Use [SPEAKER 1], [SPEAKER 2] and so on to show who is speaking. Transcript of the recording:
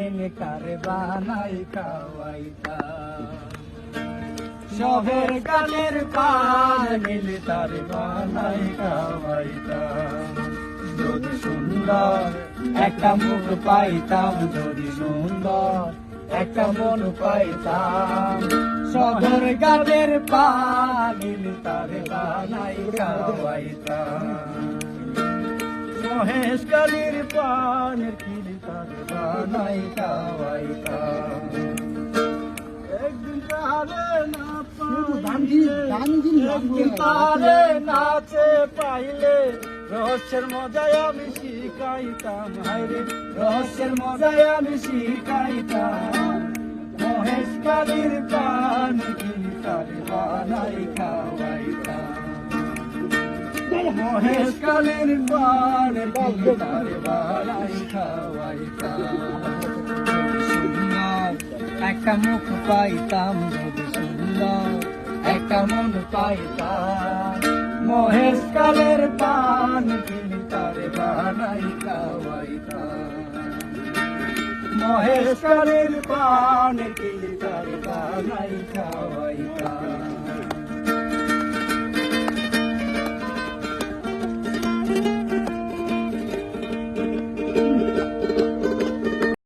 [SPEAKER 1] এনে কারে বানাই খাওয়াইতাম। শহর গানের পান এনে তারে বানাই খাওয়াইতাম। যদি সুন্দর একটা মুখ পাইতাম, যদি সুন্দর একটা মন পাইতাম, শহর গানের পান এনে তারে বানাই খাওয়াইতাম। মহেশকালীর পানের কিলি তারে বানাই খাওয়াইতাম। একদিন তারে না পাইলে, একদিন তারে নাচে পাইলে, রহস্যের মজায় আমি শিখাইতাম। হায়রে রহস্যের মজায় আমি শিখাইতাম। মহেশকালীর পানের কিলি তারে বানাই খাওয়াইতাম। মহেশকালীর পানের কিলি তারে বানাই খাওয়াইতাম। সুন্দর একটা মুখ পাইতাম, যদি সুন্দর একটা মন পাইতাম, মহেশকালের পান কিলি তারে বানাই খাওয়াইতাম। মহেশকালের পান কিলি তারে বানাই খাওয়াইতাম।